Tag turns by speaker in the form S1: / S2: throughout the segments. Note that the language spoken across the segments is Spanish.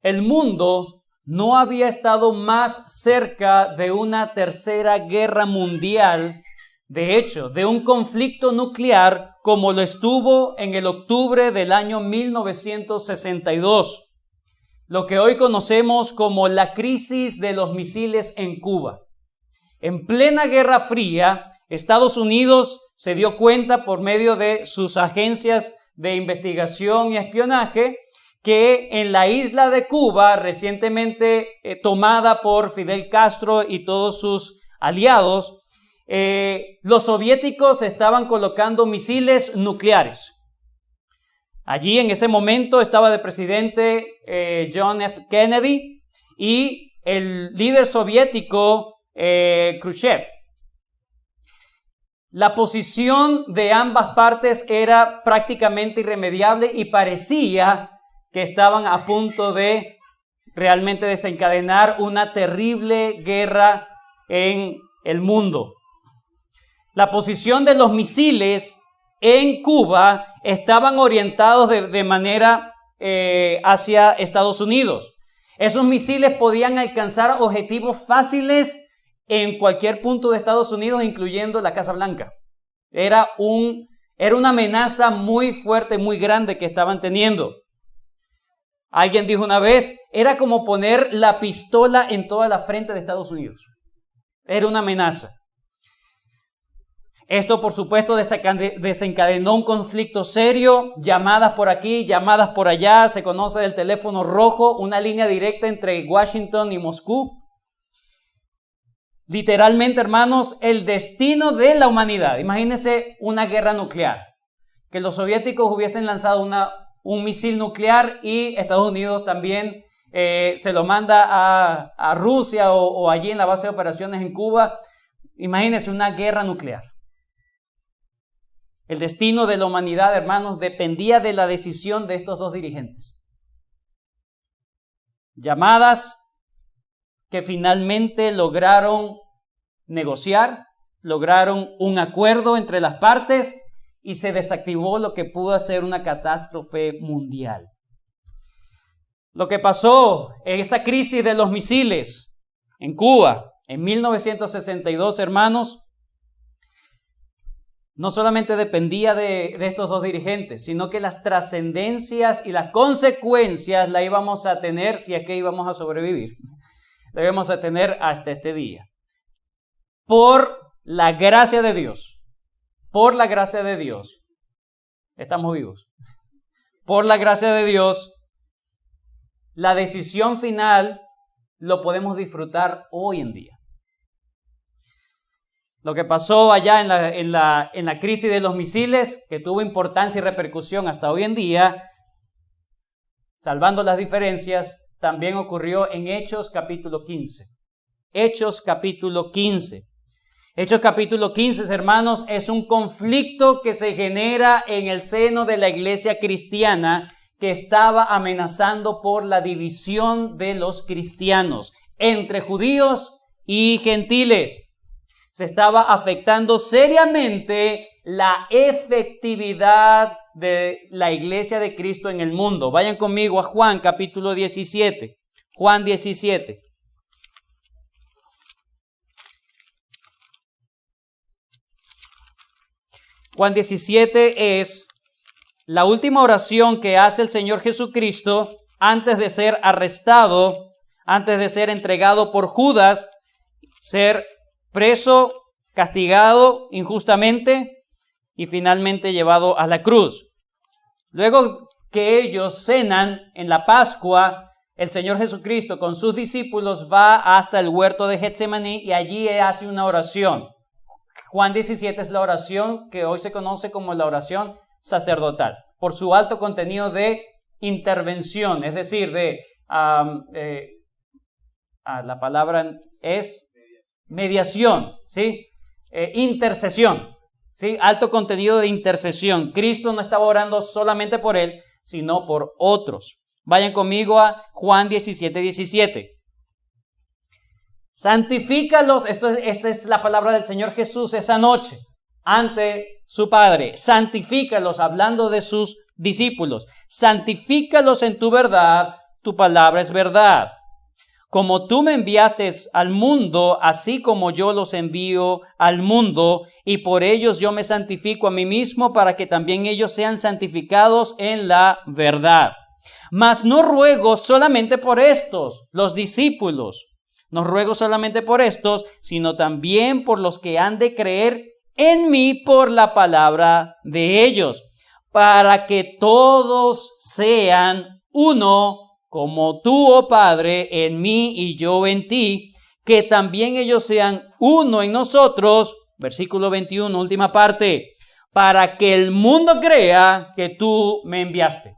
S1: el mundo no había estado más cerca de una tercera guerra mundial, de hecho, de un conflicto nuclear como lo estuvo en el octubre del año 1962, lo que hoy conocemos como la crisis de los misiles en Cuba. En plena Guerra Fría, Estados Unidos se dio cuenta por medio de sus agencias de investigación y espionaje que en la isla de Cuba, recientemente tomada por Fidel Castro y todos sus aliados, los soviéticos estaban colocando misiles nucleares. Allí en ese momento estaba de presidente John F. Kennedy y el líder soviético Khrushchev. La posición de ambas partes era prácticamente irremediable y parecía que estaban a punto de realmente desencadenar una terrible guerra en el mundo. La posición de los misiles en Cuba estaban orientados de manera hacia Estados Unidos. Esos misiles podían alcanzar objetivos fáciles en cualquier punto de Estados Unidos, incluyendo la Casa Blanca. Era una amenaza muy fuerte, muy grande que estaban teniendo. Alguien dijo una vez, era como poner la pistola en toda la frente de Estados Unidos. Era una amenaza. Esto, por supuesto, desencadenó un conflicto serio, llamadas por aquí, llamadas por allá, se conoce del teléfono rojo, una línea directa entre Washington y Moscú. Literalmente, hermanos, el destino de la humanidad. Imagínense una guerra nuclear, que los soviéticos hubiesen lanzado un misil nuclear y Estados Unidos también se lo manda a Rusia o allí en la base de operaciones en Cuba. Imagínense una guerra nuclear. El destino de la humanidad, hermanos, dependía de la decisión de estos dos dirigentes. Llamadas que finalmente lograron negociar, lograron un acuerdo entre las partes y se desactivó lo que pudo ser una catástrofe mundial. Lo que pasó en esa crisis de los misiles en Cuba en 1962, hermanos, no solamente dependía de estos dos dirigentes, sino que las trascendencias y las consecuencias las íbamos a tener si es que íbamos a sobrevivir. Debemos a tener hasta este día. Por la gracia de Dios, estamos vivos. Por la gracia de Dios, la decisión final lo podemos disfrutar hoy en día. Lo que pasó allá en la crisis de los misiles, que tuvo importancia y repercusión hasta hoy en día, salvando las diferencias, también ocurrió en Hechos capítulo 15. Hechos capítulo 15. Hechos capítulo 15, hermanos, es un conflicto que se genera en el seno de la iglesia cristiana que estaba amenazando por la división de los cristianos entre judíos y gentiles. Se estaba afectando seriamente la efectividad de la iglesia de Cristo en el mundo. Vayan conmigo a Juan capítulo 17. Juan 17. Juan 17 es la última oración que hace el Señor Jesucristo antes de ser arrestado, antes de ser entregado por Judas, ser preso, castigado injustamente y finalmente llevado a la cruz. Luego que ellos cenan en la Pascua, el Señor Jesucristo con sus discípulos va hasta el huerto de Getsemaní y allí hace una oración. Juan 17 es la oración que hoy se conoce como la oración sacerdotal, por su alto contenido de intervención, es decir, la palabra es mediación, ¿sí? Intercesión, ¿sí? Alto contenido de intercesión. Cristo no estaba orando solamente por él, sino por otros. Vayan conmigo a Juan 17, 17. Santifícalos, esta es la palabra del Señor Jesús esa noche, ante su Padre. Santifícalos, hablando de sus discípulos. Santifícalos en tu verdad, tu palabra es verdad. Como tú me enviaste al mundo, así como yo los envío al mundo, y por ellos yo me santifico a mí mismo, para que también ellos sean santificados en la verdad. Mas no ruego solamente por estos, los discípulos, no ruego solamente por estos, sino también por los que han de creer en mí por la palabra de ellos, para que todos sean uno, como tú, oh Padre, en mí y yo en ti, que también ellos sean uno en nosotros, versículo 21, última parte, para que el mundo crea que tú me enviaste.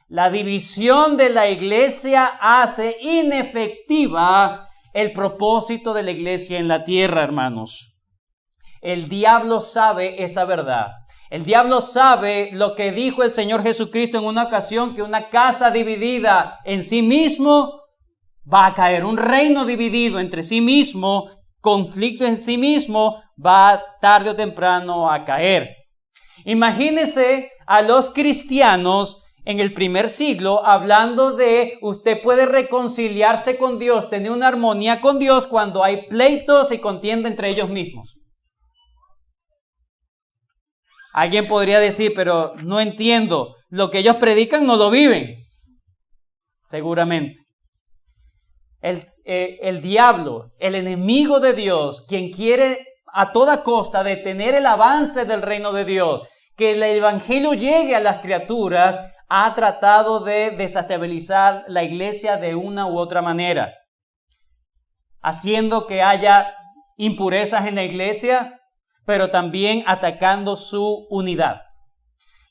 S1: La división de la iglesia hace inefectiva el propósito de la iglesia en la tierra, hermanos. El diablo sabe esa verdad. El diablo sabe lo que dijo el Señor Jesucristo en una ocasión, que una casa dividida en sí mismo va a caer. Un reino dividido entre sí mismo, conflicto en sí mismo, va tarde o temprano a caer. Imagínese a los cristianos en el primer siglo hablando de usted puede reconciliarse con Dios, tener una armonía con Dios cuando hay pleitos y contienda entre ellos mismos. Alguien podría decir, pero no entiendo, lo que ellos predican no lo viven. Seguramente. El diablo, el enemigo de Dios, quien quiere a toda costa detener el avance del reino de Dios, que el evangelio llegue a las criaturas, ha tratado de desestabilizar la iglesia de una u otra manera, haciendo que haya impurezas en la iglesia, pero también atacando su unidad.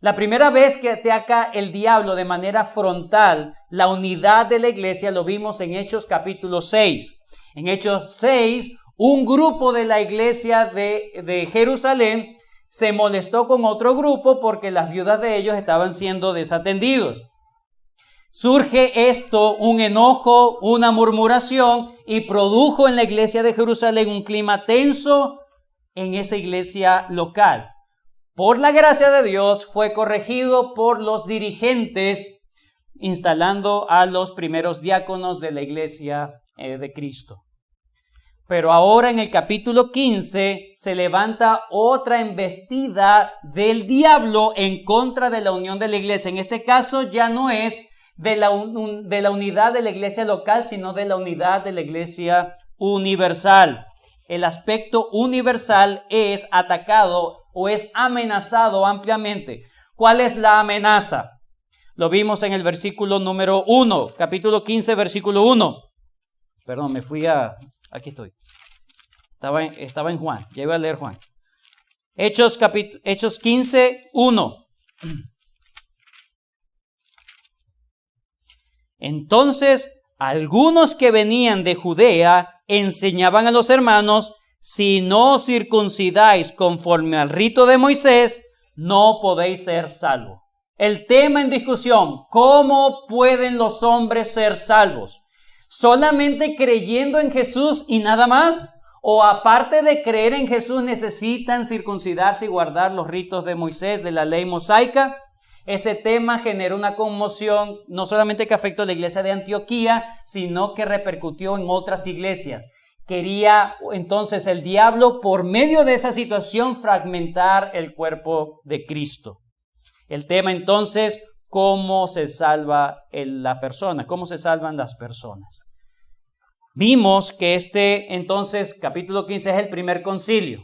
S1: La primera vez que ataca el diablo de manera frontal la unidad de la iglesia lo vimos en Hechos capítulo 6. En Hechos 6, un grupo de la iglesia de Jerusalén se molestó con otro grupo porque las viudas de ellos estaban siendo desatendidos. Surge esto, un enojo, una murmuración, y produjo en la iglesia de Jerusalén un clima tenso en esa iglesia local. Por la gracia de Dios fue corregido por los dirigentes, instalando a los primeros diáconos de la iglesia de Cristo. Pero ahora en el capítulo 15 se levanta otra embestida del diablo en contra de la unión de la iglesia. En este caso ya no es de la unidad de la iglesia local, sino de la unidad de la iglesia universal. El aspecto universal es atacado o es amenazado ampliamente. ¿Cuál es la amenaza? Lo vimos en el versículo número 1, capítulo 15, versículo 1. Perdón, me fui aquí estoy. Estaba en Juan, ya iba a leer Juan. Hechos 15, 1. Entonces, algunos que venían de Judea enseñaban a los hermanos: si no os circuncidáis conforme al rito de Moisés, no podéis ser salvos. El tema en discusión: ¿cómo pueden los hombres ser salvos? ¿Solamente creyendo en Jesús y nada más? ¿O aparte de creer en Jesús necesitan circuncidarse y guardar los ritos de Moisés, de la ley mosaica? Ese tema generó una conmoción, no solamente que afectó a la iglesia de Antioquía, sino que repercutió en otras iglesias. Quería entonces el diablo, por medio de esa situación, fragmentar el cuerpo de Cristo. El tema entonces, ¿cómo se salva la persona? ¿Cómo se salvan las personas? Vimos que entonces, capítulo 15 es el primer concilio.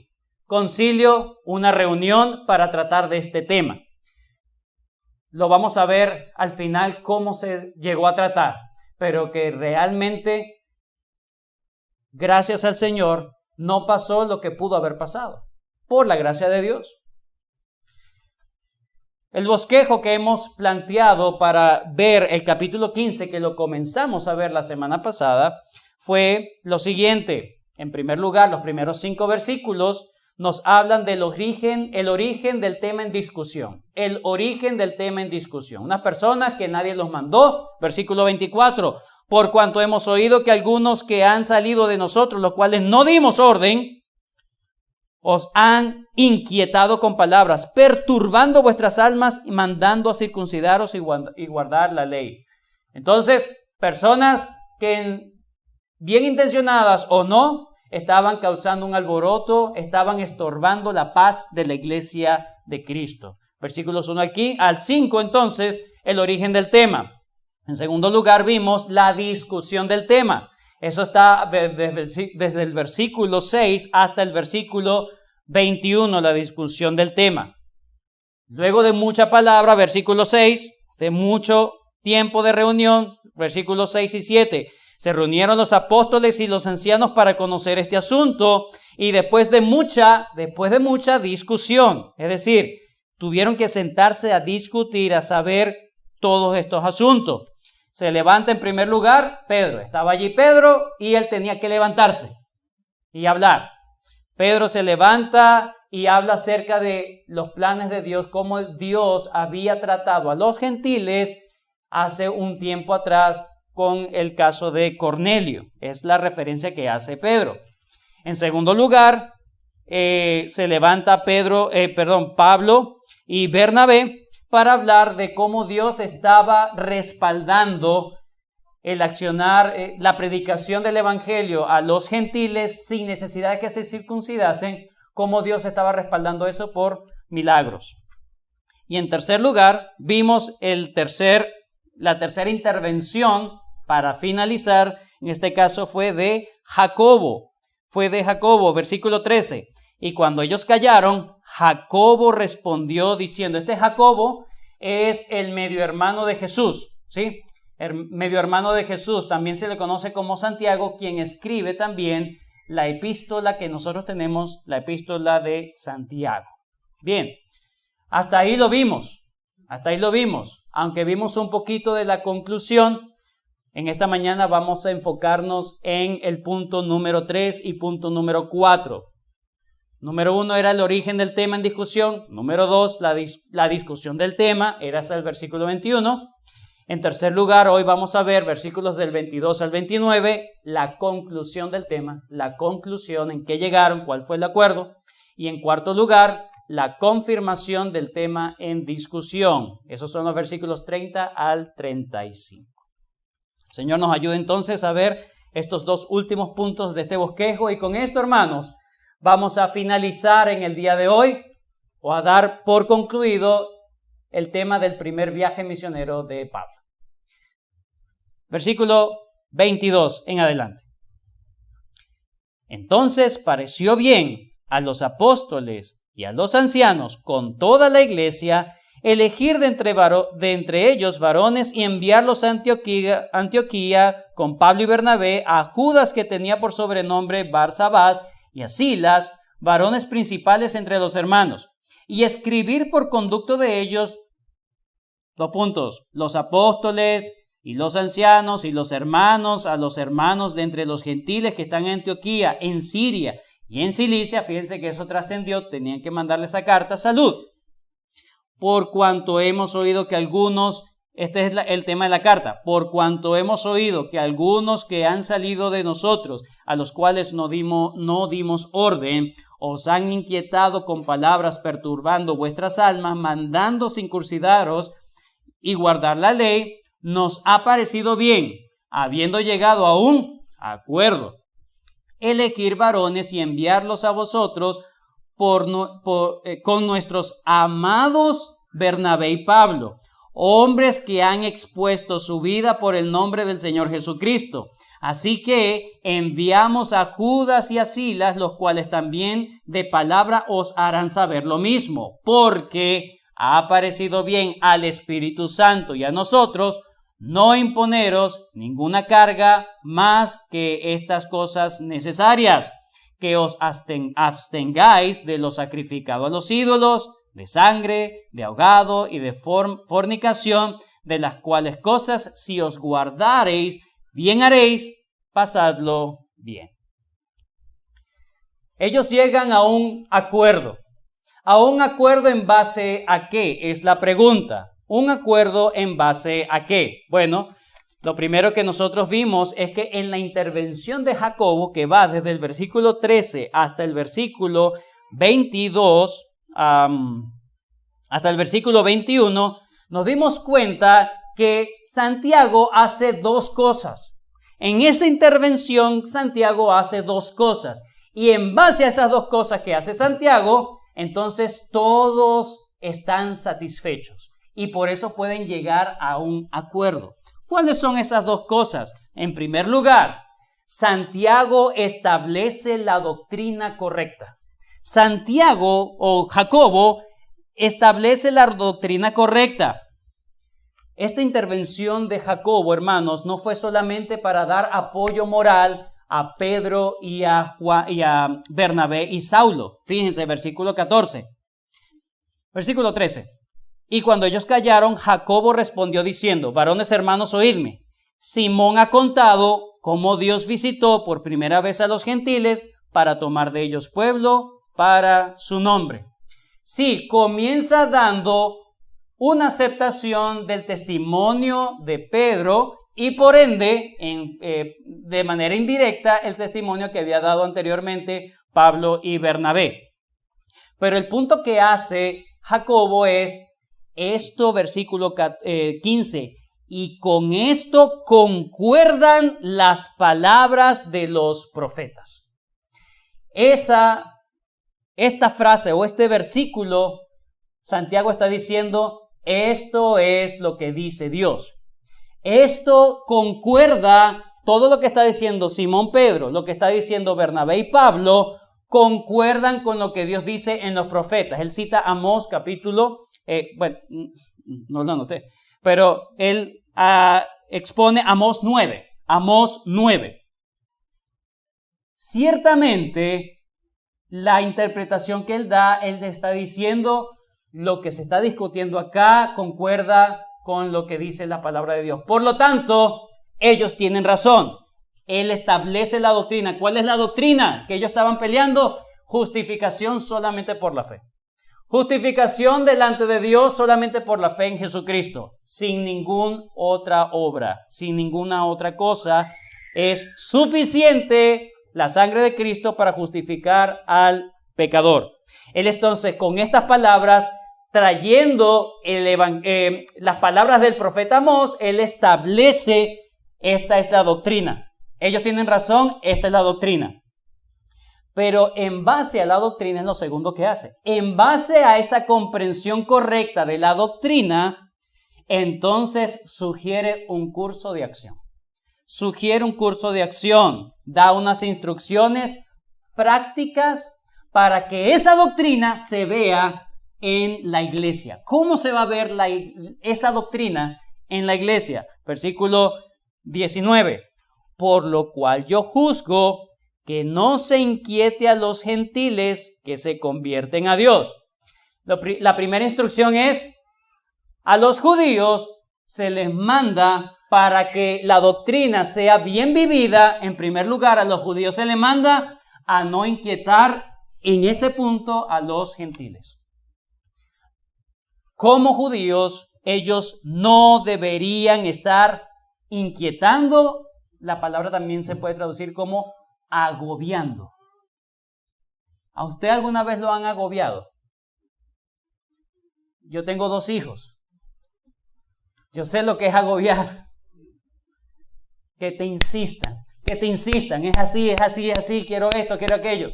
S1: Concilio, una reunión para tratar de este tema. Lo vamos a ver al final cómo se llegó a tratar, pero que realmente, gracias al Señor, no pasó lo que pudo haber pasado, por la gracia de Dios. El bosquejo que hemos planteado para ver el capítulo 15, que lo comenzamos a ver la semana pasada, fue lo siguiente. En primer lugar, los primeros 5 versículos nos hablan del origen, el origen del tema en discusión. El origen del tema en discusión. Unas personas que nadie los mandó, versículo 24. Por cuanto hemos oído que algunos que han salido de nosotros, los cuales no dimos orden, os han inquietado con palabras, perturbando vuestras almas y mandando a circuncidaros y guardar la ley. Entonces, personas que bien intencionadas o no, estaban causando un alboroto, estaban estorbando la paz de la iglesia de Cristo. Versículos 1 aquí al 5, entonces, el origen del tema. En segundo lugar, vimos la discusión del tema. Eso está desde el versículo 6 hasta el versículo 21, la discusión del tema. Luego de mucha palabra, versículo 6, de mucho tiempo de reunión, versículos 6 y 7. Se reunieron los apóstoles y los ancianos para conocer este asunto y después de mucha discusión, es decir, tuvieron que sentarse a discutir, a saber todos estos asuntos. Se levanta en primer lugar Pedro. Estaba allí Pedro y él tenía que levantarse y hablar. Pedro se levanta y habla acerca de los planes de Dios, cómo Dios había tratado a los gentiles hace un tiempo atrás con el caso de Cornelio. Es la referencia que hace Pedro. En segundo lugar, se levanta Pablo y Bernabé para hablar de cómo Dios estaba respaldando el accionar, la predicación del evangelio a los gentiles sin necesidad de que se circuncidasen, cómo Dios estaba respaldando eso por milagros. Y en tercer lugar, vimos la tercera intervención para finalizar, en este caso fue de Jacobo, versículo 13. Y cuando ellos callaron, Jacobo respondió diciendo, este Jacobo es el medio hermano de Jesús, ¿sí? El medio hermano de Jesús, también se le conoce como Santiago, quien escribe también la epístola que nosotros tenemos, la epístola de Santiago. Bien, hasta ahí lo vimos, aunque vimos un poquito de la conclusión. En esta mañana vamos a enfocarnos en el punto número 3 y punto número 4. Número 1 era el origen del tema en discusión. Número 2, la discusión del tema, era hasta el versículo 21. En tercer lugar, hoy vamos a ver versículos del 22 al 29, la conclusión del tema, la conclusión, en qué llegaron, cuál fue el acuerdo. Y en cuarto lugar, la confirmación del tema en discusión. Esos son los versículos 30 al 35. El Señor nos ayude entonces a ver estos dos últimos puntos de este bosquejo. Y con esto, hermanos, vamos a finalizar en el día de hoy o a dar por concluido el tema del primer viaje misionero de Pablo. Versículo 22 en adelante. Entonces pareció bien a los apóstoles y a los ancianos con toda la iglesia elegir de entre ellos varones y enviarlos a Antioquía con Pablo y Bernabé, a Judas, que tenía por sobrenombre Barsabás, y a Silas, varones principales entre los hermanos, y escribir por conducto de ellos, los apóstoles y los ancianos y los hermanos, a los hermanos de entre los gentiles que están en Antioquía, en Siria y en Cilicia. Fíjense que eso trascendió, tenían que mandarle esa carta, salud. Por cuanto hemos oído que algunos, este es el tema de la carta, por cuanto hemos oído que algunos que han salido de nosotros, a los cuales no dimos orden, os han inquietado con palabras perturbando vuestras almas, mandando circuncidaros y guardar la ley, nos ha parecido bien, habiendo llegado a un acuerdo, elegir varones y enviarlos a vosotros con nuestros amados Bernabé y Pablo, hombres que han expuesto su vida por el nombre del Señor Jesucristo. Así que enviamos a Judas y a Silas, los cuales también de palabra os harán saber lo mismo, porque ha parecido bien al Espíritu Santo y a nosotros no imponeros ninguna carga más que estas cosas necesarias, que os abstengáis de lo sacrificado a los ídolos, de sangre, de ahogado y de fornicación, de las cuales cosas si os guardareis, bien haréis, pasadlo bien. Ellos llegan a un acuerdo. ¿A un acuerdo en base a qué? Es la pregunta. ¿Un acuerdo en base a qué? Bueno, lo primero que nosotros vimos es que en la intervención de Jacobo, que va desde el versículo 13 hasta el versículo 22, hasta el versículo 21, nos dimos cuenta que Santiago hace dos cosas. En esa intervención, Santiago hace dos cosas. Y en base a esas dos cosas que hace Santiago, entonces todos están satisfechos. Y por eso pueden llegar a un acuerdo. ¿Cuáles son esas dos cosas? En primer lugar, Santiago establece la doctrina correcta. Santiago o Jacobo establece la doctrina correcta. Esta intervención de Jacobo, hermanos, no fue solamente para dar apoyo moral a Pedro y a Bernabé y Saulo. Fíjense, versículo 14. Versículo 13. Y cuando ellos callaron, Jacobo respondió diciendo: varones hermanos, oídme. Simón ha contado cómo Dios visitó por primera vez a los gentiles para tomar de ellos pueblo para su nombre. Sí, comienza dando una aceptación del testimonio de Pedro y por ende, de manera indirecta, el testimonio que había dado anteriormente Pablo y Bernabé. Pero el punto que hace Jacobo es esto, versículo 15, y con esto concuerdan las palabras de los profetas. Esta frase o este versículo, Santiago está diciendo, esto es lo que dice Dios. Esto concuerda, todo lo que está diciendo Simón Pedro, lo que está diciendo Bernabé y Pablo, concuerdan con lo que Dios dice en los profetas. Él cita Amós capítulo, no lo anoté, pero él expone Amós 9. Amós 9. Ciertamente, la interpretación que él da, él está diciendo lo que se está discutiendo acá concuerda con lo que dice la palabra de Dios. Por lo tanto, ellos tienen razón. Él establece la doctrina. ¿Cuál es la doctrina que ellos estaban peleando? Justificación solamente por la fe. Justificación delante de Dios solamente por la fe en Jesucristo, sin ninguna otra obra, sin ninguna otra cosa. Es suficiente la sangre de Cristo para justificar al pecador. Él entonces, con estas palabras, trayendo las palabras del profeta Amós, él establece, esta es la doctrina. Ellos tienen razón, esta es la doctrina. Pero en base a la doctrina es lo segundo que hace. En base a esa comprensión correcta de la doctrina, entonces sugiere un curso de acción. Sugiere un curso de acción, da unas instrucciones prácticas para que esa doctrina se vea en la iglesia. ¿Cómo se va a ver esa doctrina en la iglesia? Versículo 19. Por lo cual yo juzgo que no se inquiete a los gentiles que se convierten a Dios. La primera instrucción es, a los judíos se les manda para que la doctrina sea bien vivida. En primer lugar, a los judíos se les manda a no inquietar en ese punto a los gentiles. Como judíos, ellos no deberían estar inquietando. La palabra también se puede traducir como agobiando. ¿A usted alguna vez lo han agobiado? Yo tengo 2 hijos. Yo sé lo que es agobiar. Que te insistan, es así, quiero esto, quiero aquello.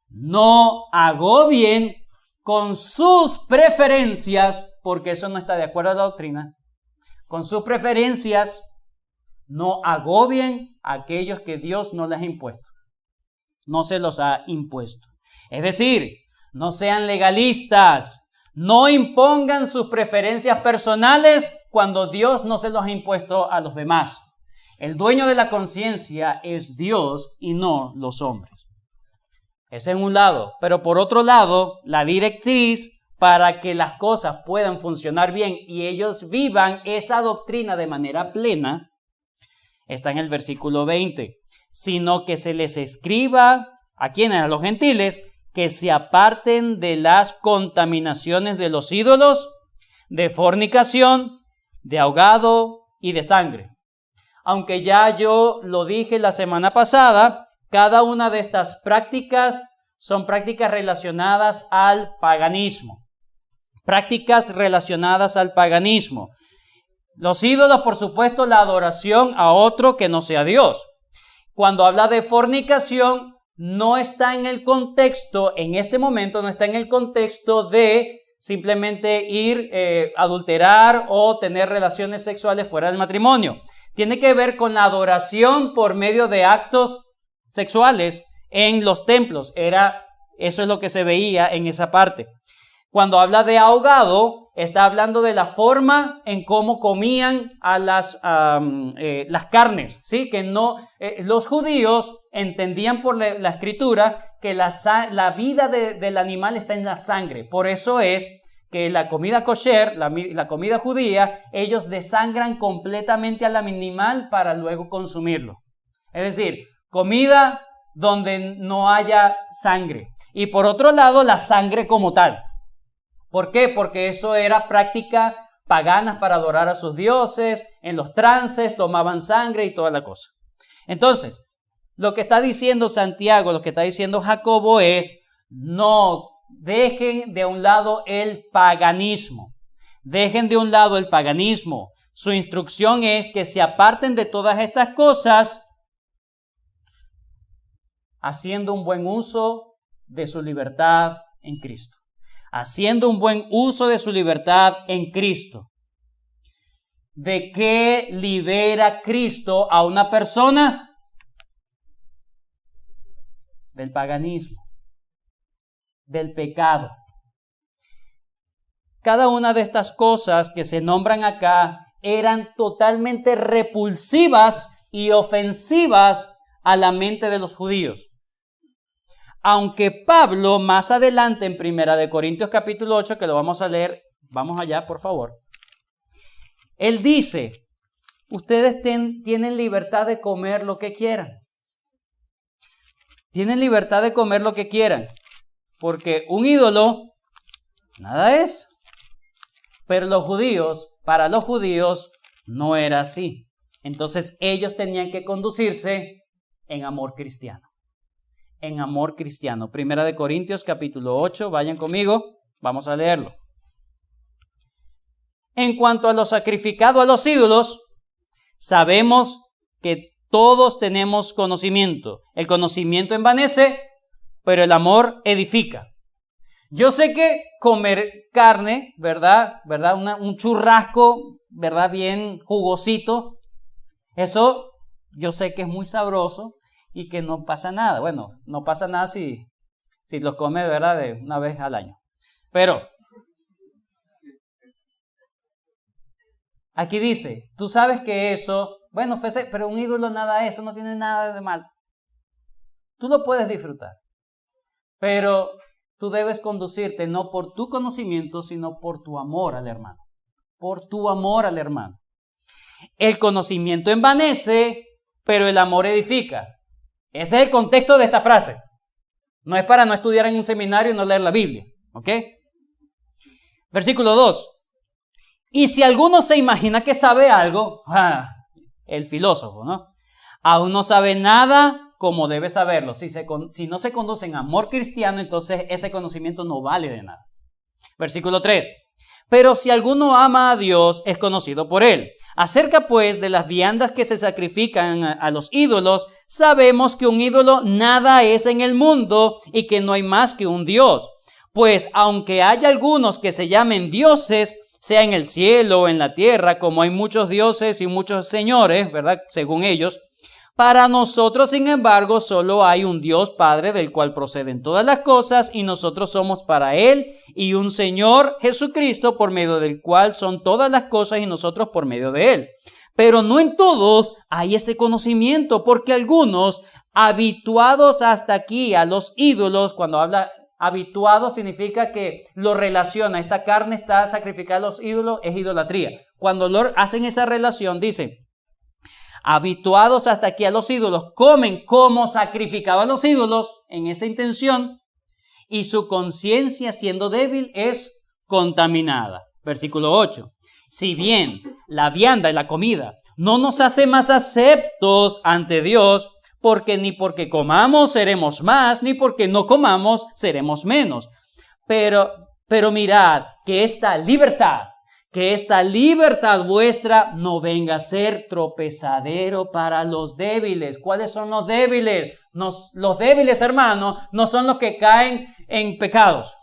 S1: No agobien con sus preferencias, porque eso no está de acuerdo a la doctrina. Con sus preferencias, no agobien a aquellos que Dios no les ha impuesto. No se los ha impuesto. Es decir, no sean legalistas. No impongan sus preferencias personales cuando Dios no se los ha impuesto a los demás. El dueño de la conciencia es Dios y no los hombres. Ese es un lado. Pero por otro lado, la directriz para que las cosas puedan funcionar bien y ellos vivan esa doctrina de manera plena está en el versículo 20. Sino que se les escriba, ¿a quiénes? A los gentiles, que se aparten de las contaminaciones de los ídolos, de fornicación, de ahogado y de sangre. Aunque ya yo lo dije la semana pasada, cada una de estas prácticas son prácticas relacionadas al paganismo. Prácticas relacionadas al paganismo. Los ídolos, por supuesto, la adoración a otro que no sea Dios. Cuando habla de fornicación, no está en el contexto, en este momento no está en el contexto de simplemente ir adulterar o tener relaciones sexuales fuera del matrimonio. Tiene que ver con la adoración por medio de actos sexuales en los templos. Eso es lo que se veía en esa parte. Cuando habla de ahogado, está hablando de la forma en cómo comían a las carnes, ¿sí? Que no, los judíos entendían por la escritura que la vida del animal está en la sangre. Por eso es que la comida kosher, la comida judía, ellos desangran completamente al animal para luego consumirlo. Es decir, comida donde no haya sangre. Y por otro lado, la sangre como tal. ¿Por qué? Porque eso era práctica pagana para adorar a sus dioses. En los trances tomaban sangre y toda la cosa. Entonces, lo que está diciendo Santiago, lo que está diciendo Jacobo es: no dejen de un lado el paganismo. Dejen de un lado el paganismo. Su instrucción es que se aparten de todas estas cosas, haciendo un buen uso de su libertad en Cristo. Haciendo un buen uso de su libertad en Cristo. ¿De qué libera Cristo a una persona? Del paganismo, del pecado. Cada una de estas cosas que se nombran acá eran totalmente repulsivas y ofensivas a la mente de los judíos. Aunque Pablo más adelante en 1 Corintios capítulo 8, que lo vamos a leer, vamos allá por favor, él dice: ustedes tienen libertad de comer lo que quieran. Tienen libertad de comer lo que quieran, porque un ídolo nada es. Pero para los judíos no era así. Entonces ellos tenían que conducirse en amor cristiano. En amor cristiano. 1 Corintios capítulo 8, vayan conmigo, vamos a leerlo. En cuanto a lo sacrificado a los ídolos, sabemos que todos tenemos conocimiento. El conocimiento envanece, pero el amor edifica. Yo sé que comer carne, ¿verdad? Un churrasco, ¿verdad? Bien jugosito. Eso yo sé que es muy sabroso. Y que no pasa nada. Bueno, no pasa nada si los comes, ¿verdad?, de una vez al año. Pero aquí dice, tú sabes que eso, bueno, pero un ídolo nada es, eso no tiene nada de mal. Tú lo puedes disfrutar. Pero tú debes conducirte no por tu conocimiento, sino por tu amor al hermano. Por tu amor al hermano. El conocimiento envanece, pero el amor edifica. Ese es el contexto de esta frase. No es para no estudiar en un seminario y no leer la Biblia. ¿Ok? Versículo 2. Y si alguno se imagina que sabe algo, el filósofo, ¿no? Aún no sabe nada como debe saberlo. Si no se conduce en amor cristiano, entonces ese conocimiento no vale de nada. Versículo 3. Pero si alguno ama a Dios, es conocido por él. Acerca pues de las viandas que se sacrifican a los ídolos, sabemos que un ídolo nada es en el mundo y que no hay más que un Dios. Pues aunque haya algunos que se llamen dioses, sea en el cielo o en la tierra, como hay muchos dioses y muchos señores, ¿verdad?, según ellos, para nosotros, sin embargo, solo hay un Dios Padre del cual proceden todas las cosas y nosotros somos para Él, y un Señor Jesucristo por medio del cual son todas las cosas y nosotros por medio de Él. Pero no en todos hay este conocimiento, porque algunos, habituados hasta aquí a los ídolos, cuando habla habituado significa que lo relaciona, esta carne está sacrificada a los ídolos, es idolatría. Cuando hacen esa relación, dicen: habituados hasta aquí a los ídolos, comen como sacrificado a los ídolos en esa intención, y su conciencia, siendo débil, es contaminada. Versículo 8. Si bien la vianda y la comida no nos hace más aceptos ante Dios, ni porque comamos seremos más, ni porque no comamos seremos menos. Pero mirad que esta libertad que esta libertad vuestra no venga a ser tropezadero para los débiles. ¿Cuáles son los débiles? Los débiles, hermanos, no son los que caen en pecados.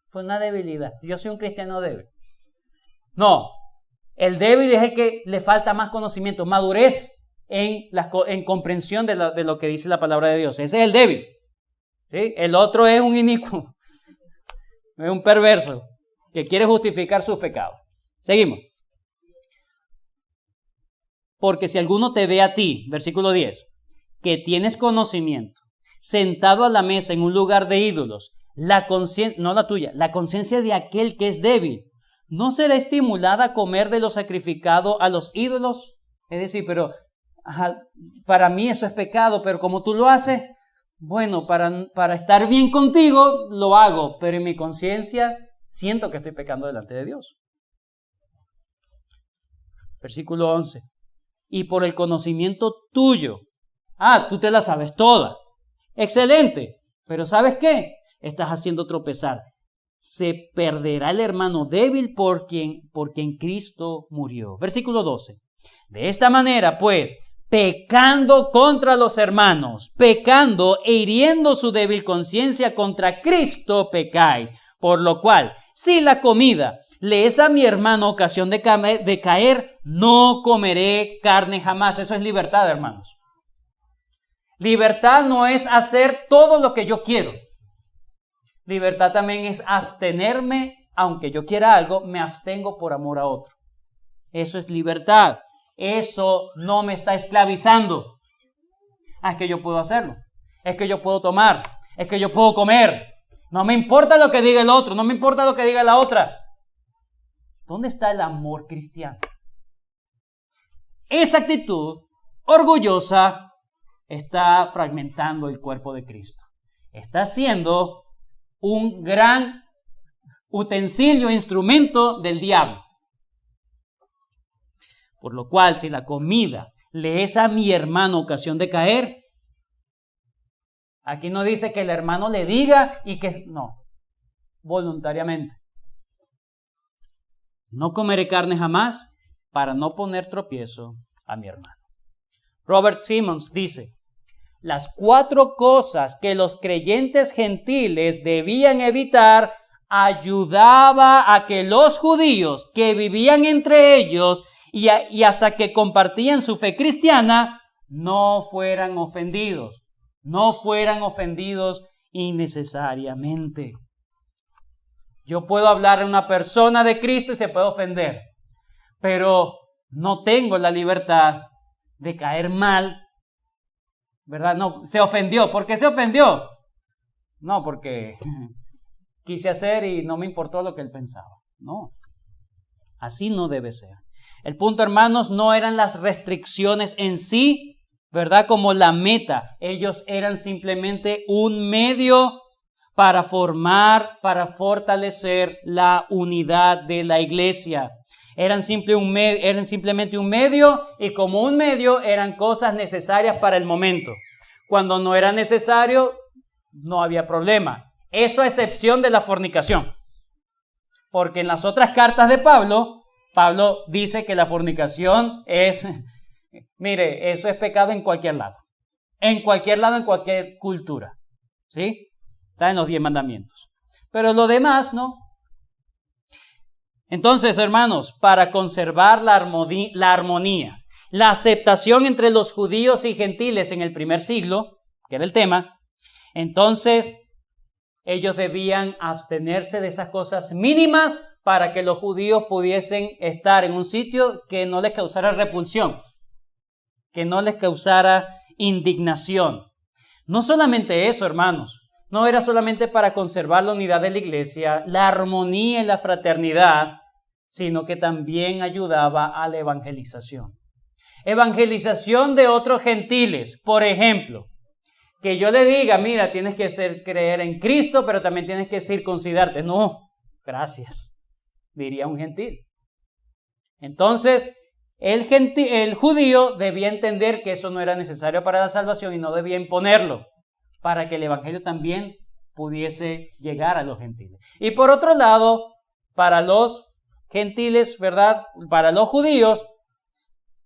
S1: Fue una debilidad. Yo soy un cristiano débil. No, el débil es el que le falta más conocimiento, madurez en comprensión de lo que dice la palabra de Dios. Ese es el débil. ¿Sí? El otro es un inicuo, es un perverso que quiere justificar sus pecados. Seguimos. Porque si alguno te ve a ti, versículo 10, que tienes conocimiento, sentado a la mesa en un lugar de ídolos, la conciencia, no la tuya, la conciencia de aquel que es débil, ¿no será estimulada a comer de lo sacrificado a los ídolos? Es decir, pero para mí eso es pecado, pero como tú lo haces, bueno, para estar bien contigo lo hago, pero en mi conciencia siento que estoy pecando delante de Dios. Versículo 11. Y por el conocimiento tuyo. Tú te la sabes toda. Excelente. Pero ¿sabes qué? Estás haciendo tropezar. Se perderá el hermano débil por quien Cristo murió. Versículo 12. De esta manera, pues, pecando contra los hermanos, pecando e hiriendo su débil conciencia contra Cristo pecáis. Por lo cual, si la comida le es a mi hermano ocasión de caer, no comeré carne jamás. Eso es libertad, hermanos. Libertad no es hacer todo lo que yo quiero. Libertad también es abstenerme, aunque yo quiera algo, me abstengo por amor a otro. Eso es libertad. Eso no me está esclavizando. Es que yo puedo hacerlo. Es que yo puedo tomar. Es que yo puedo comer. No me importa lo que diga el otro. No me importa lo que diga la otra. ¿Dónde está el amor cristiano? Esa actitud orgullosa está fragmentando el cuerpo de Cristo. Está siendo un gran utensilio, instrumento del diablo. Por lo cual, si la comida le es a mi hermano ocasión de caer, aquí no dice que el hermano le diga y que no, voluntariamente. No comeré carne jamás para no poner tropiezo a mi hermano. Robert Simmons dice, las 4 cosas que los creyentes gentiles debían evitar ayudaba a que los judíos que vivían entre ellos y hasta que compartían su fe cristiana no fueran ofendidos innecesariamente. Yo puedo hablar a una persona de Cristo y se puede ofender, pero no tengo la libertad de caer mal, ¿verdad? No, se ofendió. ¿Por qué se ofendió? No, porque quise hacer y no me importó lo que él pensaba. No, así no debe ser. El punto, hermanos, no eran las restricciones en sí, ¿verdad? Como la meta. Ellos eran simplemente un medio para fortalecer la unidad de la iglesia. Eran simplemente un medio y como un medio eran cosas necesarias para el momento. Cuando no era necesario, no había problema. Eso a excepción de la fornicación. Porque en las otras cartas de Pablo dice que la fornicación es, mire, eso es pecado en cualquier lado. En cualquier lado, en cualquier cultura. ¿Sí? Está en los 10 mandamientos. Pero lo demás, no. Entonces, hermanos, para conservar la armonía, la aceptación entre los judíos y gentiles en el primer siglo, que era el tema, entonces ellos debían abstenerse de esas cosas mínimas para que los judíos pudiesen estar en un sitio que no les causara repulsión, que no les causara indignación. No solamente eso, hermanos, no era solamente para conservar la unidad de la iglesia, la armonía y la fraternidad, sino que también ayudaba a la evangelización. Evangelización de otros gentiles, por ejemplo, que yo le diga, mira, tienes que creer en Cristo, pero también tienes que circuncidarte. No, gracias, diría un gentil. Entonces, el judío debía entender que eso no era necesario para la salvación y no debía imponerlo para que el evangelio también pudiese llegar a los gentiles. Y por otro lado, para los gentiles, ¿verdad? Para los judíos,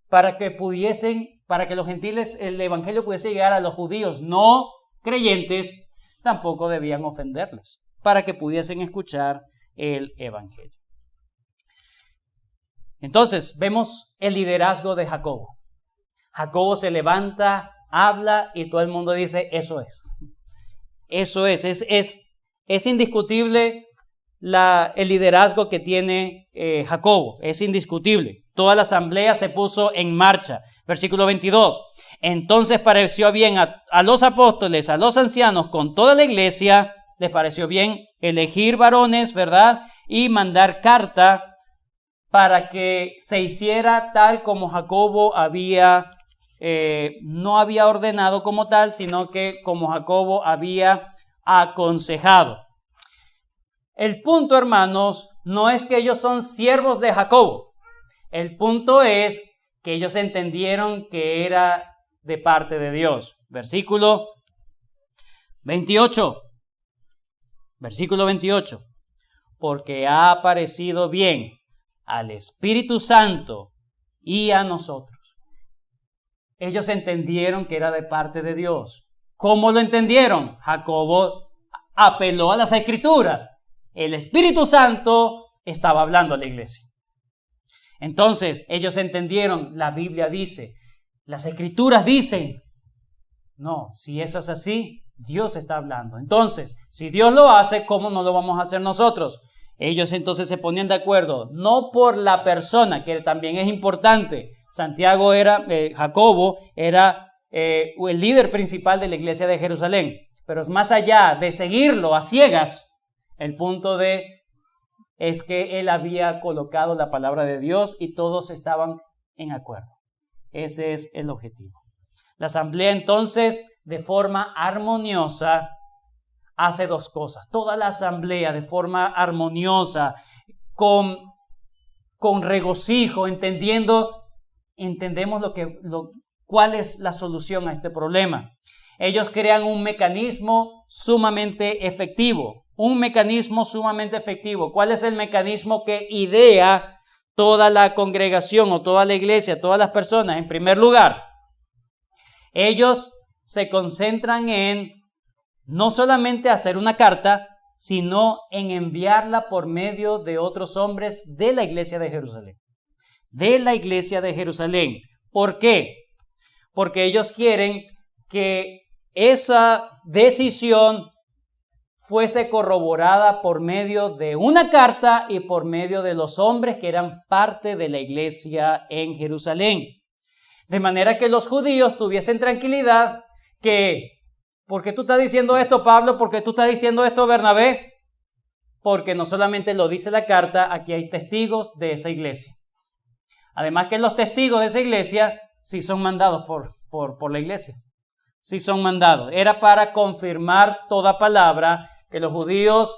S1: para que los gentiles, el evangelio pudiese llegar a los judíos no creyentes, tampoco debían ofenderles, para que pudiesen escuchar el evangelio. Entonces, vemos el liderazgo de Jacobo. Jacobo se levanta, habla y todo el mundo dice, eso es. Eso es indiscutible el liderazgo que tiene Jacobo, es indiscutible. Toda la asamblea se puso en marcha. Versículo 22. Entonces pareció bien a los apóstoles, a los ancianos, con toda la iglesia, les pareció bien elegir varones, ¿verdad? Y mandar carta para que se hiciera tal como Jacobo no había ordenado como tal, sino que como Jacobo había aconsejado. El punto, hermanos, no es que ellos son siervos de Jacobo. El punto es que ellos entendieron que era de parte de Dios. Versículo 28. Versículo 28. Porque ha parecido bien al Espíritu Santo y a nosotros. Ellos entendieron que era de parte de Dios. ¿Cómo lo entendieron? Jacobo apeló a las Escrituras. El Espíritu Santo estaba hablando a la iglesia. Entonces, ellos entendieron, la Biblia dice, las Escrituras dicen. No, si eso es así, Dios está hablando. Entonces, si Dios lo hace, ¿cómo no lo vamos a hacer nosotros? Ellos entonces se ponían de acuerdo, no por la persona, que también es importante. Jacobo era el líder principal de la iglesia de Jerusalén. Pero es más allá de seguirlo a ciegas, el punto es que él había colocado la palabra de Dios y todos estaban en acuerdo. Ese es el objetivo. La asamblea entonces, de forma armoniosa, hace dos cosas. Toda la asamblea de forma armoniosa, con regocijo, entendemos cuál es la solución a este problema. Ellos crean un mecanismo sumamente efectivo. ¿Cuál es el mecanismo que idea toda la congregación o toda la iglesia, todas las personas? En primer lugar, ellos se concentran en no solamente hacer una carta, sino en enviarla por medio de otros hombres de la iglesia de Jerusalén. ¿Por qué? Porque ellos quieren que esa decisión fuese corroborada por medio de una carta y por medio de los hombres que eran parte de la iglesia en Jerusalén. De manera que los judíos tuviesen tranquilidad que, ¿por qué tú estás diciendo esto, Pablo? ¿Por qué tú estás diciendo esto, Bernabé? Porque no solamente lo dice la carta, aquí hay testigos de esa iglesia. Además que los testigos de esa iglesia sí son mandados por la iglesia. Sí son mandados. Era para confirmar toda palabra, que los judíos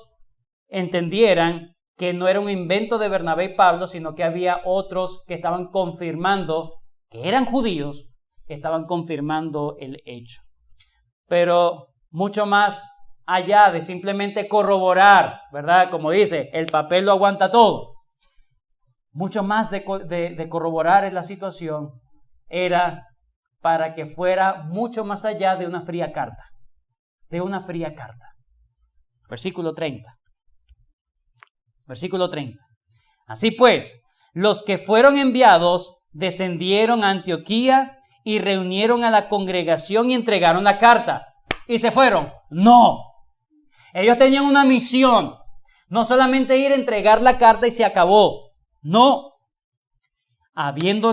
S1: entendieran que no era un invento de Bernabé y Pablo, sino que había otros que estaban confirmando, que eran judíos, que estaban confirmando el hecho. Pero mucho más allá de simplemente corroborar, ¿verdad? Como dice, el papel lo aguanta todo. Mucho más de corroborar en la situación era para que fuera mucho más allá de una fría carta. Versículo 30. Así pues, los que fueron enviados descendieron a Antioquía y reunieron a la congregación y entregaron la carta. ¿Y se fueron? No. Ellos tenían una misión. No solamente ir a entregar la carta y se acabó. No. Habiendo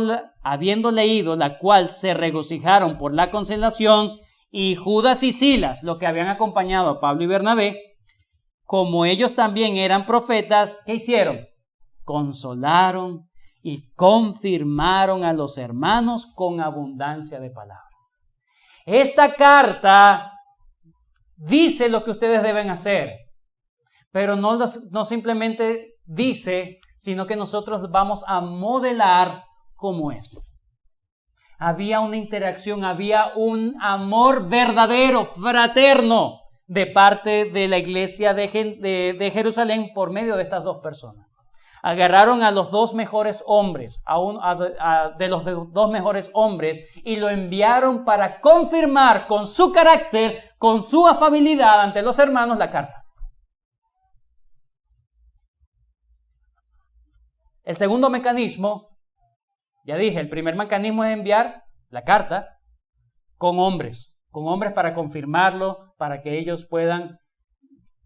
S1: leído la cual se regocijaron por la consolación, y Judas y Silas, los que habían acompañado a Pablo y Bernabé, como ellos también eran profetas, ¿qué hicieron? Consolaron y confirmaron a los hermanos con abundancia de palabra. Esta carta dice lo que ustedes deben hacer, pero no simplemente dice, sino que nosotros vamos a modelar cómo es. Había una interacción, había un amor verdadero, fraterno, de parte de la iglesia de Jerusalén por medio de estas dos personas. agarraron a los dos mejores hombres, de los dos mejores hombres, y lo enviaron para confirmar con su carácter, con su afabilidad ante los hermanos, la carta. El segundo mecanismo, ya dije, el primer mecanismo es enviar la carta con hombres para confirmarlo, para que ellos puedan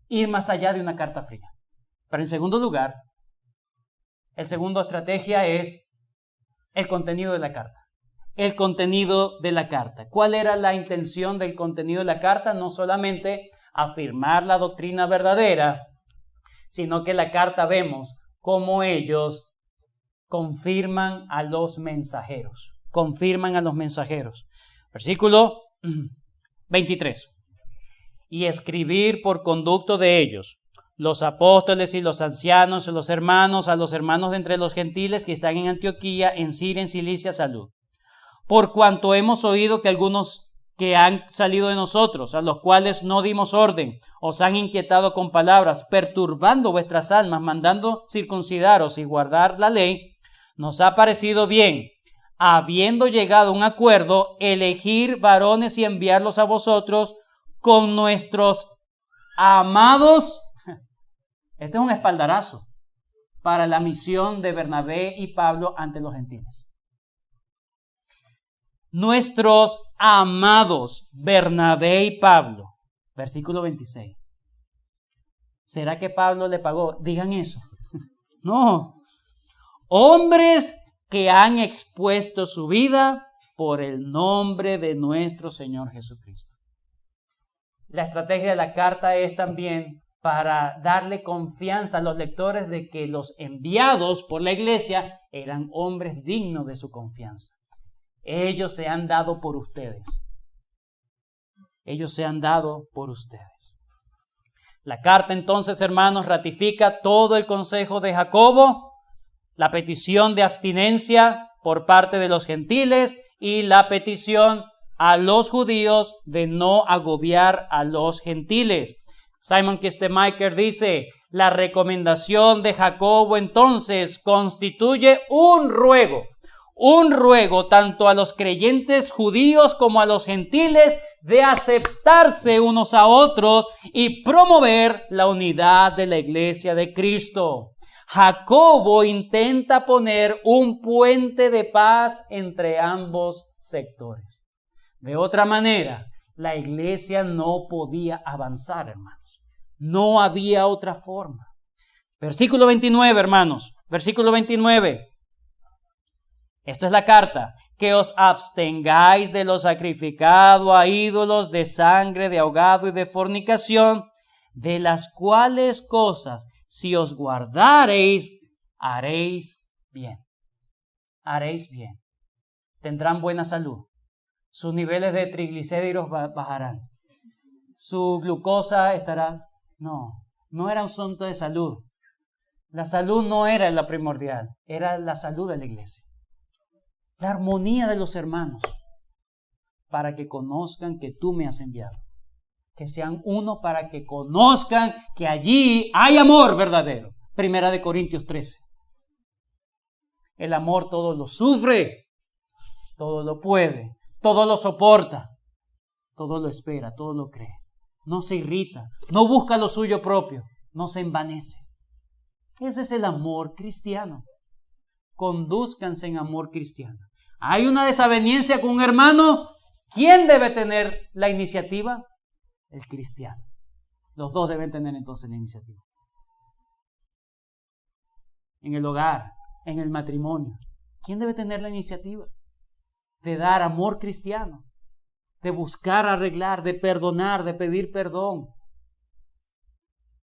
S1: ir más allá de una carta fría. Pero en segundo lugar, el segundo estrategia es el contenido de la carta. El contenido de la carta. ¿Cuál era la intención del contenido de la carta? No solamente afirmar la doctrina verdadera, sino que la carta vemos cómo ellos confirman a los mensajeros. Confirman a los mensajeros. Versículo 23. Y escribir por conducto de ellos, los apóstoles y los ancianos, los hermanos, a los hermanos de entre los gentiles que están en Antioquía, en Siria, en Cilicia, salud. Por cuanto hemos oído que algunos que han salido de nosotros, a los cuales no dimos orden, os han inquietado con palabras, perturbando vuestras almas, mandando circuncidaros y guardar la ley, nos ha parecido bien, habiendo llegado a un acuerdo, elegir varones y enviarlos a vosotros con nuestros amados. Este es un espaldarazo para la misión de Bernabé y Pablo ante los gentiles. Nuestros amados Bernabé y Pablo. Versículo 26. ¿Será que Pablo le pagó? Digan eso. No. Hombres que han expuesto su vida por el nombre de nuestro Señor Jesucristo. La estrategia de la carta es también para darle confianza a los lectores de que los enviados por la iglesia eran hombres dignos de su confianza. Ellos se han dado por ustedes. Ellos se han dado por ustedes. La carta entonces, hermanos, ratifica todo el consejo de Jacobo, la petición de abstinencia por parte de los gentiles y la petición a los judíos de no agobiar a los gentiles. Simon Kistemaker dice, la recomendación de Jacobo entonces constituye un ruego tanto a los creyentes judíos como a los gentiles de aceptarse unos a otros y promover la unidad de la iglesia de Cristo. Jacobo intenta poner un puente de paz entre ambos sectores. De otra manera, la iglesia no podía avanzar, hermanos. No había otra forma. Versículo 29, hermanos. Versículo 29. Esto es la carta. Que os abstengáis de lo sacrificado a ídolos, de sangre, de ahogado y de fornicación, de las cuales cosas, si os guardareis, haréis bien. Haréis bien. Tendrán buena salud. Sus niveles de triglicéridos bajarán. Su glucosa estará... No era un asunto de salud. La salud no era la primordial, era la salud de la iglesia. La armonía de los hermanos, para que conozcan que tú me has enviado. Que sean uno para que conozcan que allí hay amor verdadero. 1 Corintios 13. El amor todo lo sufre, todo lo puede, todo lo soporta, todo lo espera, todo lo cree. No se irrita, no busca lo suyo propio, no se envanece. Ese es el amor cristiano. Condúzcanse en amor cristiano. Hay una desaveniencia con un hermano. ¿Quién debe tener la iniciativa? El cristiano. Los dos deben tener entonces la iniciativa. En el hogar, en el matrimonio. ¿Quién debe tener la iniciativa? De dar amor cristiano. De buscar arreglar, de perdonar, de pedir perdón.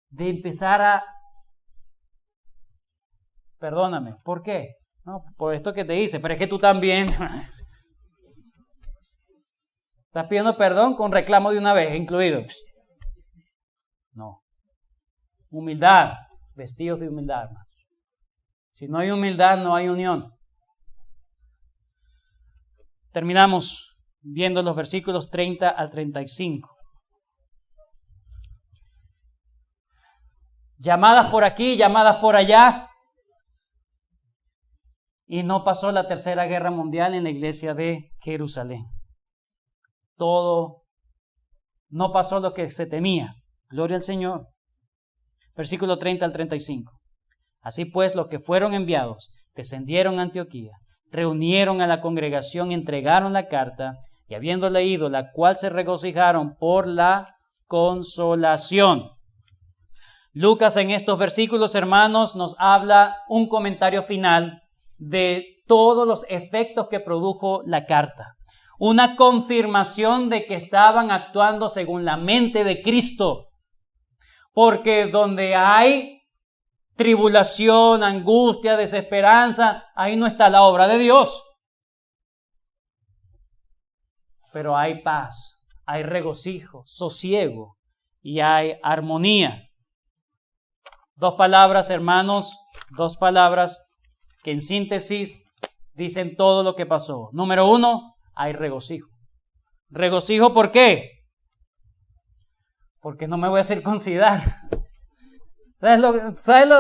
S1: De empezar a... Perdóname. ¿Por qué? No, por esto que te hice, pero es que tú también estás pidiendo perdón con reclamo de una vez, incluido. No. Humildad, vestidos de humildad, hermanos. Si no hay humildad, no hay unión. Terminamos viendo los versículos 30 al 35. Llamadas por aquí, llamadas por allá. Y no pasó la Tercera Guerra Mundial en la iglesia de Jerusalén. No pasó lo que se temía. Gloria al Señor. Versículo 30 al 35. Así pues, los que fueron enviados descendieron a Antioquía, reunieron a la congregación, entregaron la carta, y habiendo leído la cual se regocijaron por la consolación. Lucas en estos versículos, hermanos, nos habla un comentario final de todos los efectos que produjo la carta. Una confirmación de que estaban actuando según la mente de Cristo. Porque donde hay tribulación, angustia, desesperanza, ahí no está la obra de Dios. Pero hay paz, hay regocijo, sosiego y hay armonía. Dos palabras, hermanos, dos palabras que en síntesis dicen todo lo que pasó. Número uno, hay regocijo. ¿Regocijo por qué? Porque no me voy a circuncidar. ¿Sabes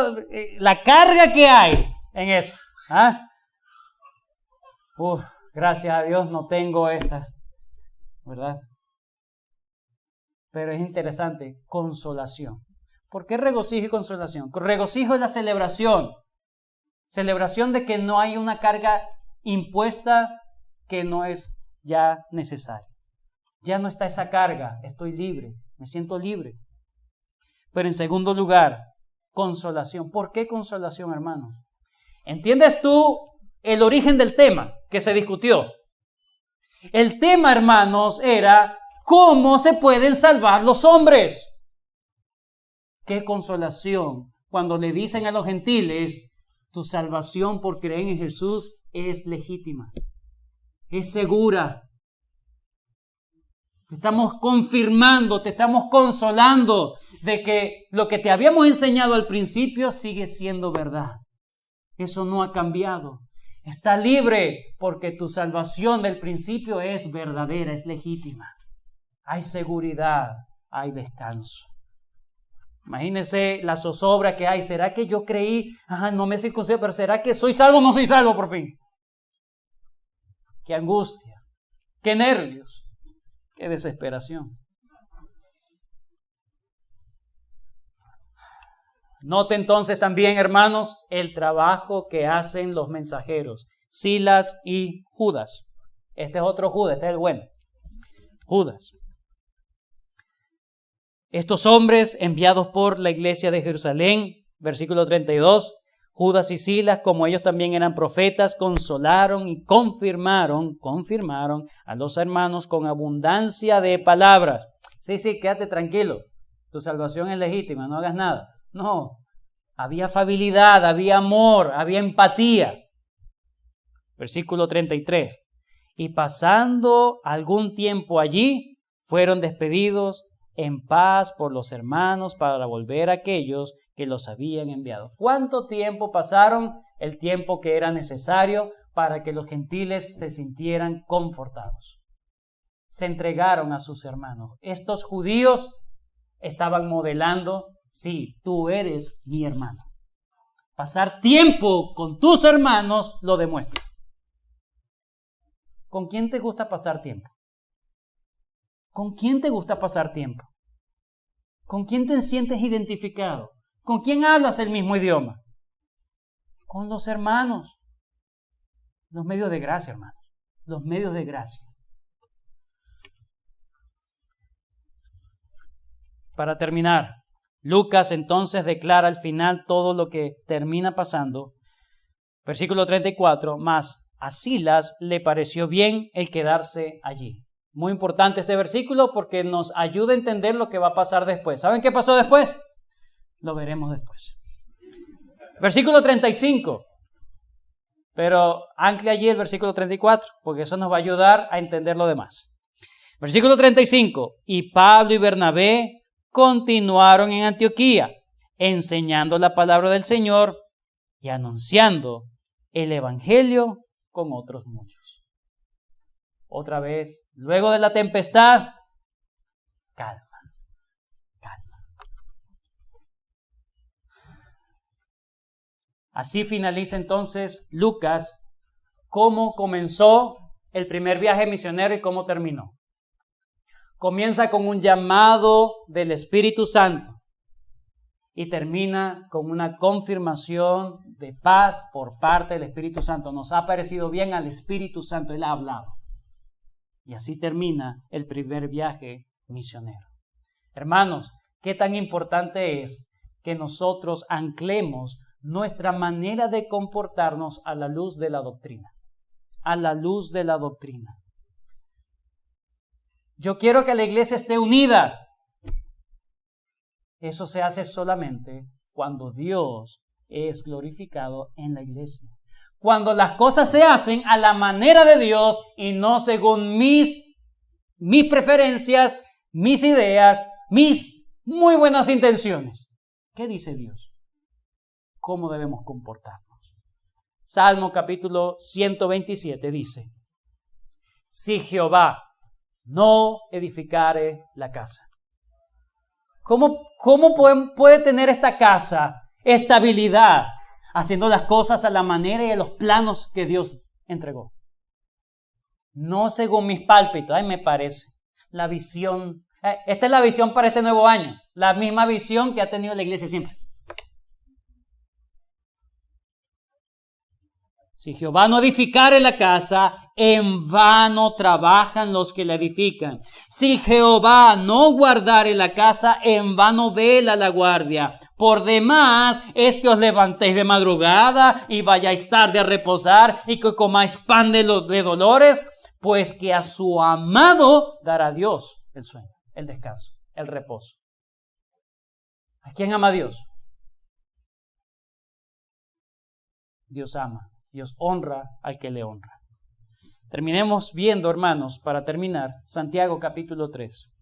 S1: la carga que hay en eso? ¿Ah? Gracias a Dios no tengo esa, ¿verdad? Pero es interesante, consolación. ¿Por qué regocijo y consolación? Regocijo es la celebración. Celebración de que no hay una carga impuesta que no es ya necesaria. Ya no está esa carga, estoy libre, me siento libre. Pero en segundo lugar, consolación. ¿Por qué consolación, hermano? ¿Entiendes tú el origen del tema que se discutió? El tema, hermanos, era ¿cómo se pueden salvar los hombres? Qué consolación cuando le dicen a los gentiles, tu salvación por creer en Jesús es legítima, es segura. Te estamos confirmando, te estamos consolando de que lo que te habíamos enseñado al principio sigue siendo verdad. Eso no ha cambiado. Está libre porque tu salvación del principio es verdadera, es legítima. Hay seguridad, hay descanso. Imagínense la zozobra que hay. ¿Será que yo creí? No me circuncidé, pero ¿será que soy salvo o no soy salvo por fin? Qué angustia, qué nervios, qué desesperación. Note entonces también, hermanos, el trabajo que hacen los mensajeros, Silas y Judas. Este es otro Judas, este es el bueno. Judas. Estos hombres enviados por la iglesia de Jerusalén, versículo 32, Judas y Silas, como ellos también eran profetas, consolaron y confirmaron a los hermanos con abundancia de palabras. Sí, quédate tranquilo, tu salvación es legítima, no hagas nada. No, había afabilidad, había amor, había empatía. Versículo 33, y pasando algún tiempo allí, fueron despedidos en paz por los hermanos para volver a aquellos que los habían enviado. ¿Cuánto tiempo pasaron? El tiempo que era necesario para que los gentiles se sintieran confortados. Se entregaron a sus hermanos. Estos judíos estaban modelando, sí, tú eres mi hermano. Pasar tiempo con tus hermanos lo demuestra. ¿Con quién te gusta pasar tiempo? ¿Con quién te gusta pasar tiempo? ¿Con quién te sientes identificado? ¿Con quién hablas el mismo idioma? Con los hermanos. Los medios de gracia, hermanos. Los medios de gracia. Para terminar, Lucas entonces declara al final todo lo que termina pasando. Versículo 34, mas a Silas le pareció bien el quedarse allí. Muy importante este versículo porque nos ayuda a entender lo que va a pasar después. ¿Saben qué pasó después? Lo veremos después. Versículo 35. Pero ancle allí el versículo 34, porque eso nos va a ayudar a entender lo demás. Versículo 35. Y Pablo y Bernabé continuaron en Antioquía, enseñando la palabra del Señor y anunciando el evangelio con otros muchos. Otra vez, luego de la tempestad, calma. Así finaliza entonces Lucas cómo comenzó el primer viaje misionero y cómo terminó. Comienza con un llamado del Espíritu Santo y termina con una confirmación de paz por parte del Espíritu Santo. Nos ha parecido bien al Espíritu Santo, Él ha hablado. Y así termina el primer viaje misionero. Hermanos, qué tan importante es que nosotros anclemos nuestra manera de comportarnos a la luz de la doctrina. A la luz de la doctrina. Yo quiero que la iglesia esté unida. Eso se hace solamente cuando Dios es glorificado en la iglesia. Cuando las cosas se hacen a la manera de Dios y no según mis preferencias, mis ideas, mis muy buenas intenciones. ¿Qué dice Dios? ¿Cómo debemos comportarnos? Salmo capítulo 127 dice: si Jehová no edificare la casa. ¿Cómo puede tener esta casa estabilidad haciendo las cosas a la manera y a los planos que Dios entregó? No según mis pálpitos, me parece. La visión, esta es la visión para este nuevo año, la misma visión que ha tenido la iglesia siempre. Si Jehová no edificare la casa, en vano trabajan los que la edifican. Si Jehová no guardare la casa, en vano vela la guardia. Por demás es que os levantéis de madrugada y vayáis tarde a reposar y que comáis pan de dolores, pues que a su amado dará Dios el sueño, el descanso, el reposo. ¿A quién ama Dios? Dios ama. Dios honra al que le honra. Terminemos viendo, hermanos, para terminar, Santiago capítulo 3.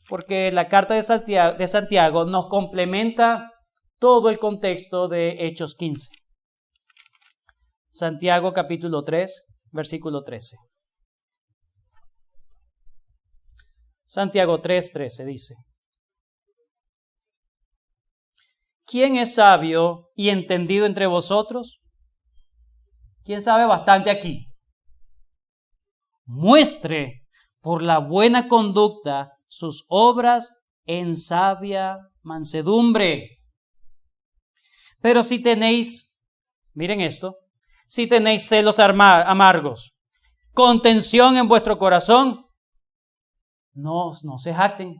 S1: Porque la carta de Santiago nos complementa todo el contexto de Hechos 15. Santiago capítulo 3, versículo 13. Santiago 3:13 dice: ¿quién es sabio y entendido entre vosotros? ¿Quién sabe bastante aquí? Muestre por la buena conducta sus obras en sabia mansedumbre. Pero si tenéis, miren esto, si tenéis celos amargos, contención en vuestro corazón, no se jacten,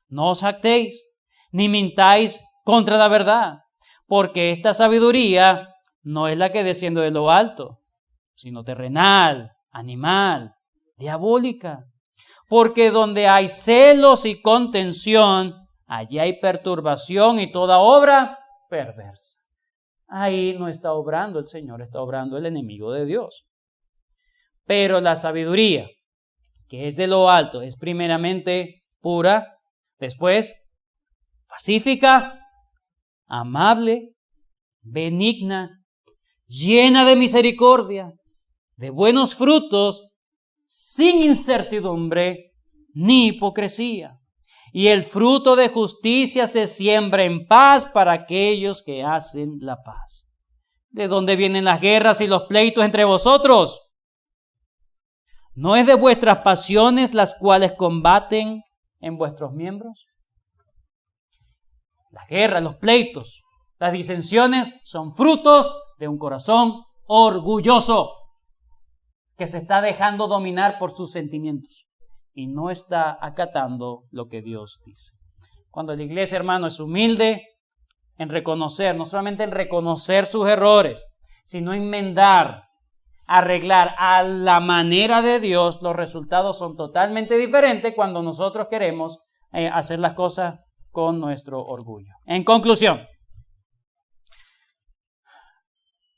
S1: no os jactéis, ni mintáis contra la verdad, porque esta sabiduría no es la que desciende de lo alto, sino terrenal, animal, diabólica. Porque donde hay celos y contención, allí hay perturbación y toda obra perversa. Ahí no está obrando el Señor, está obrando el enemigo de Dios. Pero la sabiduría, que es de lo alto, es primeramente pura, después pacífica, amable, benigna, llena de misericordia, de buenos frutos, sin incertidumbre ni hipocresía. Y el fruto de justicia se siembra en paz para aquellos que hacen la paz. ¿De dónde vienen las guerras y los pleitos entre vosotros? ¿No es de vuestras pasiones las cuales combaten en vuestros miembros? Las guerras, los pleitos, las disensiones son frutos de un corazón orgulloso que se está dejando dominar por sus sentimientos y no está acatando lo que Dios dice. Cuando la iglesia, hermano, es humilde en reconocer, no solamente en reconocer sus errores, sino enmendar, arreglar a la manera de Dios, los resultados son totalmente diferentes cuando nosotros queremos hacer las cosas con nuestro orgullo. En conclusión,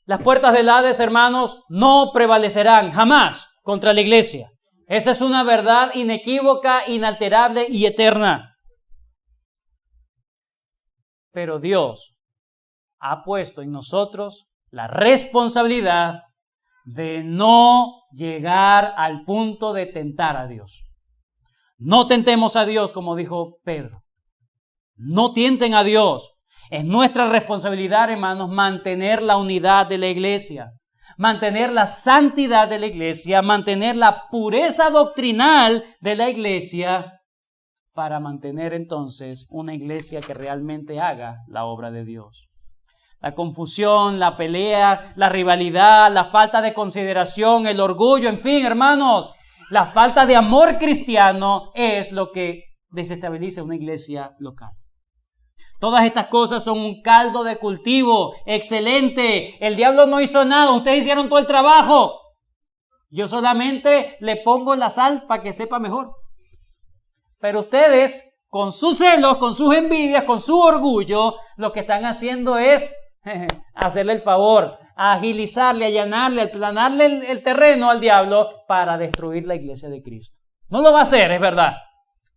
S1: las puertas del Hades, hermanos, no prevalecerán jamás contra la iglesia. Esa es una verdad inequívoca, inalterable y eterna. Pero Dios ha puesto en nosotros la responsabilidad de no llegar al punto de tentar a Dios. No tentemos a Dios, como dijo Pedro. No tienten a Dios. Es nuestra responsabilidad, hermanos, mantener la unidad de la iglesia, mantener la santidad de la iglesia, mantener la pureza doctrinal de la iglesia, para mantener entonces una iglesia que realmente haga la obra de Dios. La confusión, la pelea, la rivalidad, la falta de consideración, el orgullo, en fin, hermanos, la falta de amor cristiano es lo que desestabiliza una iglesia local. Todas estas cosas son un caldo de cultivo excelente. El diablo no hizo nada, ustedes hicieron todo el trabajo. Yo solamente le pongo la sal para que sepa mejor. Pero ustedes, con sus celos, con sus envidias, con su orgullo, lo que están haciendo es hacerle el favor, agilizarle, allanarle, aplanarle el terreno al diablo para destruir la iglesia de Cristo. No lo va a hacer, es verdad.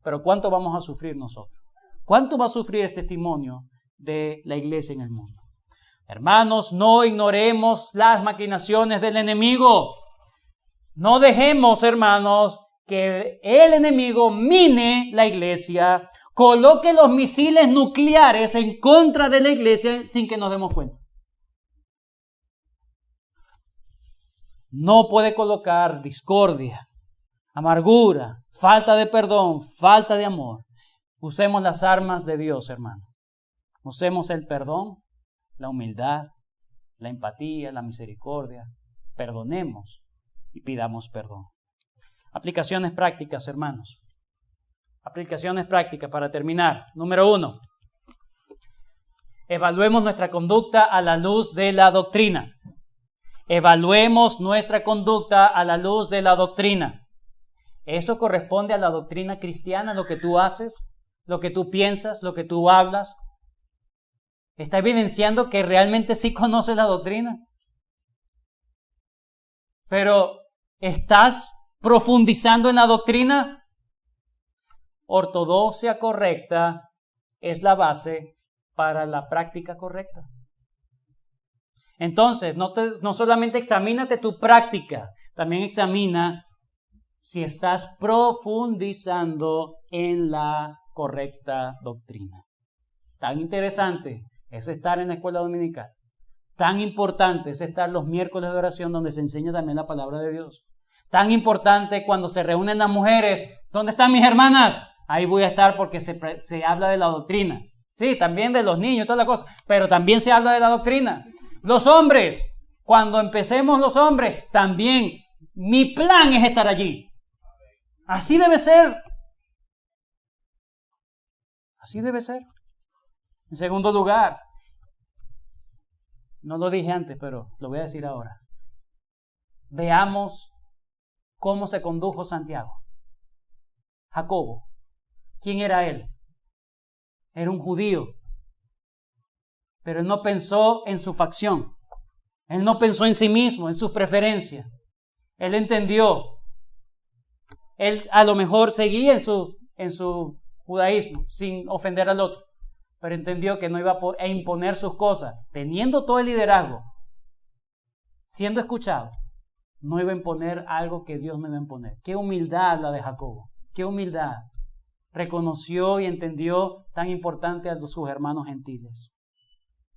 S1: Pero ¿cuánto vamos a sufrir nosotros? ¿Cuánto va a sufrir el testimonio de la iglesia en el mundo? Hermanos, no ignoremos las maquinaciones del enemigo. No dejemos, hermanos, que el enemigo mine la iglesia, coloque los misiles nucleares en contra de la iglesia sin que nos demos cuenta. No puede colocar discordia, amargura, falta de perdón, falta de amor. Usemos las armas de Dios, hermano. Usemos el perdón, la humildad, la empatía, la misericordia. Perdonemos y pidamos perdón. Aplicaciones prácticas, hermanos. Aplicaciones prácticas para terminar. Número 1. Evaluemos nuestra conducta a la luz de la doctrina. Evaluemos nuestra conducta a la luz de la doctrina. Eso corresponde a la doctrina cristiana, lo que tú haces, lo que tú piensas, lo que tú hablas. Está evidenciando que realmente sí conoces la doctrina. Pero, ¿estás profundizando en la doctrina? Ortodoxia correcta es la base para la práctica correcta. Entonces, no solamente examínate tu práctica, también examina si estás profundizando en la correcta doctrina. Tan interesante es estar en la escuela dominical. Tan importante es estar los miércoles de oración donde se enseña también la palabra de Dios. Tan importante cuando se reúnen las mujeres. ¿Dónde están mis hermanas? Ahí voy a estar porque se habla de la doctrina. Sí, también de los niños, toda la cosa. Pero también se habla de la doctrina. Los hombres, cuando empecemos los hombres, también mi plan es estar allí. Así debe ser. Así debe ser. En segundo lugar, no lo dije antes, pero lo voy a decir ahora. Veamos cómo se condujo Santiago. Jacobo. ¿Quién era él? Era un judío. Pero él no pensó en su facción. Él no pensó en sí mismo, en sus preferencias. Él entendió. Él a lo mejor seguía en su judaísmo, sin ofender al otro. Pero entendió que no iba a imponer sus cosas. Teniendo todo el liderazgo, siendo escuchado, no iba a imponer algo que Dios no iba a imponer. Qué humildad la de Jacobo. Qué humildad. Reconoció y entendió tan importante a sus hermanos gentiles.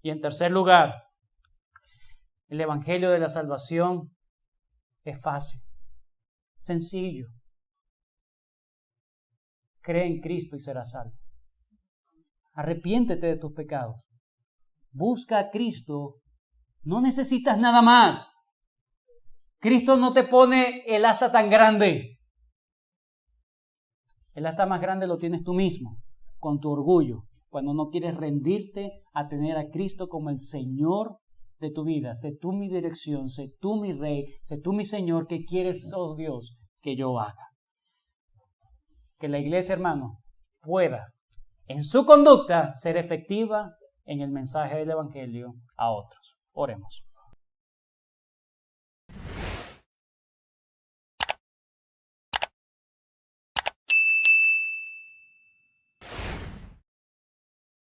S1: Y en tercer lugar, el evangelio de la salvación es fácil, sencillo. Cree en Cristo y serás salvo. Arrepiéntete de tus pecados. Busca a Cristo. No necesitas nada más. Cristo no te pone el asta tan grande. El asta más grande lo tienes tú mismo, con tu orgullo, cuando no quieres rendirte a tener a Cristo como el Señor de tu vida. Sé tú mi dirección, sé tú mi Rey, sé tú mi Señor. ¿Qué quieres, oh Dios, que yo haga? Que la iglesia, hermano, pueda en su conducta ser efectiva en el mensaje del Evangelio a otros. Oremos.